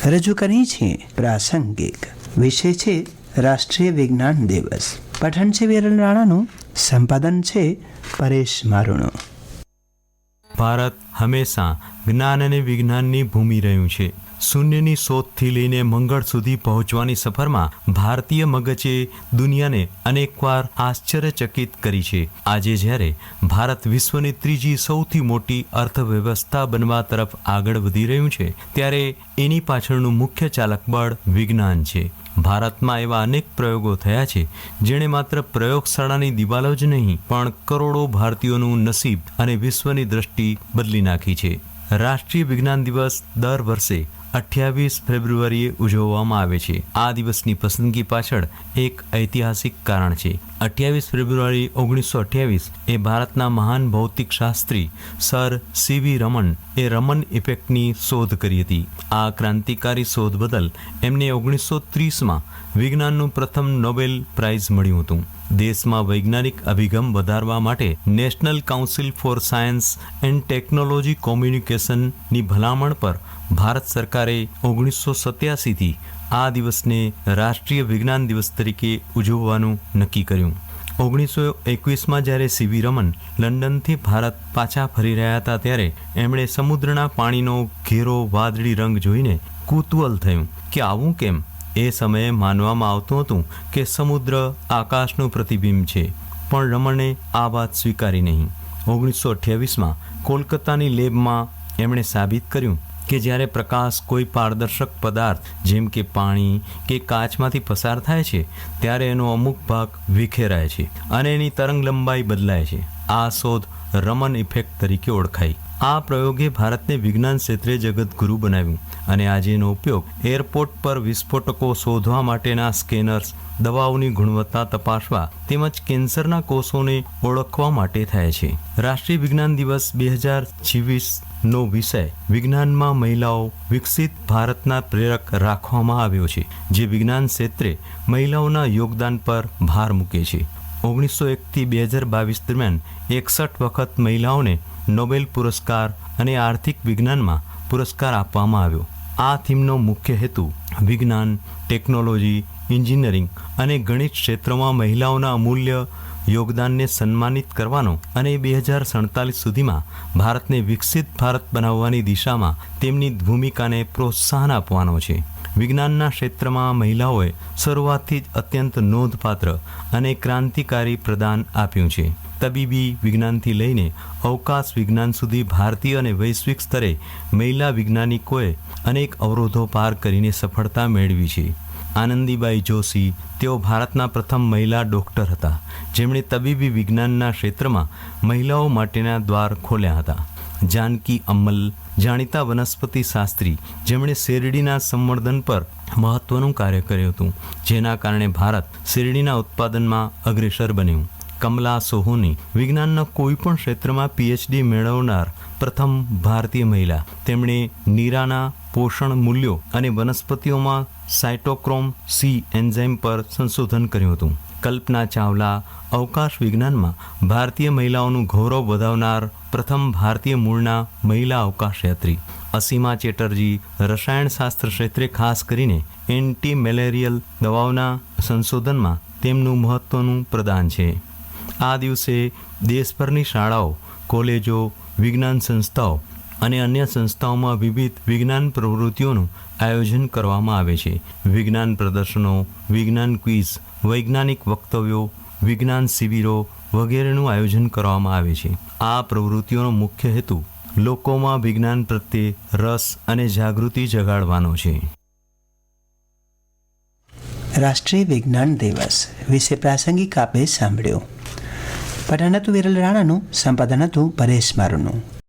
રજૂ કરી છે પ્રાસંગિક. વિષય છે રાષ્ટ્રીય વિજ્ઞાન દિવસ. પઠન છે વિરલ રાણાનું, સંપાદન છે પરેશ મારુનું. ભારત હંમેશા જ્ઞાન અને વિજ્ઞાનની ભૂમિ રહ્યું છે. શૂન્યની શોધથી લઈને મંગળ સુધી પહોંચવાની સફરમાં ભારતીય મગજે દુનિયાને અનેકવાર આશ્ચર્યચકિત કરી છે. આજે જ્યારે ભારત વિશ્વની ત્રીજી સૌથી મોટી અર્થવ્યવસ્થા બનવા તરફ આગળ વધી રહ્યું છે, ત્યારે એની પાછળનું મુખ્ય ચાલક બળ વિજ્ઞાન છે. ભારતમાં એવા અનેક પ્રયોગો થયા છે જેણે માત્ર પ્રયોગશાળાની દિવાલો જ નહીં પણ કરોડો ભારતીયોનું નસીબ અને વિશ્વની દ્રષ્ટિ બદલી નાખી છે. રાષ્ટ્રીય વિજ્ઞાન દિવસ દર વર્ષે 28 ફેબ્રુઆરીએ ઉજવવામાં આવે છે. આ દિવસની પસંદગી પાછળ એક ઐતિહાસિક કારણ છે. 28 ફેબ્રુઆરી 1928 એ ભારતના મહાન ભૌતિક શાસ્ત્રી સર સીવી રમન એ રમન ઇફેક્ટની શોધ કરી હતી. આ ક્રાંતિકારી શોધ બદલ એમને 1930માં વિજ્ઞાનનું પ્રથમ નોબેલ પ્રાઇઝ મળ્યું હતું. દેશમાં વૈજ્ઞાનિક અભિગમ વધારવા માટે national council for science and technology કોમ્યુનિકેશનની ભલામણ પર ભારત સરકારે 1987થી આ દિવસને રાષ્ટ્રીય વિજ્ઞાન દિવસ તરીકે ઉજવવાનું નક્કી કર્યું. 1921માં જ્યારે સીવી રમન લંડનથી ભારત પાછા ફરી રહ્યા હતા, ત્યારે એમણે સમુદ્રના પાણીનો ઘેરો વાદળી રંગ જોઈને કુતૂહલ થયું કે આવું કેમ. એ સમયે માનવામાં આવતું હતું કે સમુદ્ર આકાશનું પ્રતિબિંબ છે, પણ રમણે આ વાત સ્વીકારી નહીં. 1928માં કોલકાતાની લેબમાં એમણે સાબિત કર્યું કે જ્યારે પ્રકાશ કોઈ પારદર્શક પદાર્થ જેમ કે પાણી કે કાચમાંથી પસાર થાય છે, ત્યારે એનો અમુક ભાગ વિખેરાય છે અને એની તરંગ લંબાઈ બદલાય છે. આ શોધ રમન ઇફેક્ટ તરીકે ઓળખાઈ. આ પ્રયોગે ભારતને વિજ્ઞાન ક્ષેત્રે જગતગુરુ બનાવ્યું અને આજેનો ઉપયોગ એરપોર્ટ પર વિસ્ફોટકો શોધવા માટેના સ્કેનર્સ, દવાઓની ગુણવત્તા તપાસવા તેમજ કેન્સરના કોષોને ઓળખવા માટે થાય છે. રાષ્ટ્રીય વિજ્ઞાન દિવસ 2026નો વિષય વિજ્ઞાનમાં મહિલાઓ વિકસિત ભારતના પ્રેરક રાખવામાં આવ્યો છે, જે વિજ્ઞાન ક્ષેત્રે મહિલાઓના યોગદાન પર ભાર મૂકે છે. 1901થી 2022 દરમિયાન 61 વખત મહિલાઓને નોબેલ પુરસ્કાર અને આર્થિક વિજ્ઞાનમાં પુરસ્કાર આપવામાં આવ્યો. આ થીમનો મુખ્ય હેતુ વિજ્ઞાન, ટેકનોલોજી, એન્જિનિયરિંગ અને ગણિત ક્ષેત્રોમાં મહિલાઓના અમૂલ્ય યોગદાનને સન્માનિત કરવાનો અને 2047 સુધીમાં ભારતને વિકસિત ભારત બનાવવાની દિશામાં તેમની ભૂમિકાને પ્રોત્સાહન આપવાનો છે. વિજ્ઞાનના ક્ષેત્રમાં મહિલાઓએ શરૂઆતથી જ અત્યંત નોંધપાત્ર અને ક્રાંતિકારી પ્રદાન આપ્યું છે. તબીબી વિજ્ઞાનથી લઈને અવકાશ વિજ્ઞાન સુધી ભારતીય અને વૈશ્વિક સ્તરે મહિલા વૈજ્ઞાનિકોએ અનેક અવરોધો પાર કરીને સફળતા મેળવી છે. આનંદીબાઈ જોશી, તેઓ ભારતના પ્રથમ મહિલા ડૉક્ટર હતા, જેમણે તબીબી વિજ્ઞાનના ક્ષેત્રમાં મહિલાઓ માટેના દ્વાર ખોલ્યા હતા. જાનકી અમ્મલ, જાણીતા વનસ્પતિ શાસ્ત્રી, જેમણે શેરડીના સંવર્ધન પર મહત્વનું કાર્ય કર્યું હતું, જેના કારણે ભારત શેરડીના ઉત્પાદનમાં અગ્રેસર બન્યું. કમલા સોહોની, વિજ્ઞાનના કોઈ પણ ક્ષેત્રમાં પીએચડી મેળવનાર પ્રથમ ભારતીય મહિલા. તેમણે નીરાના પોષણ મૂલ્યો અને વનસ્પતિઓમાં સાયટોક્રોમ સી એન્ઝાઇમ પર સંશોધન કર્યું હતું. કલ્પના ચાવલા, અવકાશ વિજ્ઞાનમાં ભારતીય મહિલાઓનું ગૌરવ વધાવનાર પ્રથમ ભારતીય મૂળના મહિલા અવકાશયાત્રી. અસીમા ચેટર્જી, રસાયણશાસ્ત્ર ક્ષેત્રે ખાસ કરીને એન્ટી મેલેરિયલ દવાઓના સંશોધનમાં તેમનું મહત્વનું પ્રદાન છે. આ દિવસે દેશભરની શાળાઓ, કોલેજો, વિજ્ઞાન સંસ્થાઓ અને અન્ય સંસ્થાઓમાં વિવિધ વિજ્ઞાન પ્રવૃત્તિઓનું આયોજન કરવામાં આવે છે. વિજ્ઞાન પ્રદર્શનો, વિજ્ઞાન ક્વિઝ, વૈજ્ઞાનિક વક્તવ્યો, વિજ્ઞાન શિબિરો વગેરેનું આયોજન કરવામાં આવે છે. આ પ્રવૃત્તિઓનો મુખ્ય હેતુ લોકોમાં વિજ્ઞાન પ્રત્યે રસ અને જાગૃતિ જગાડવાનો છે. રાષ્ટ્રીય વિજ્ઞાન દિવસ વિશે પ્રાસંગિક આપે સાંભળ્યો. પઠન હતું વિરલ રાણાનું, સંપાદન હતું પરેશ મારુનું.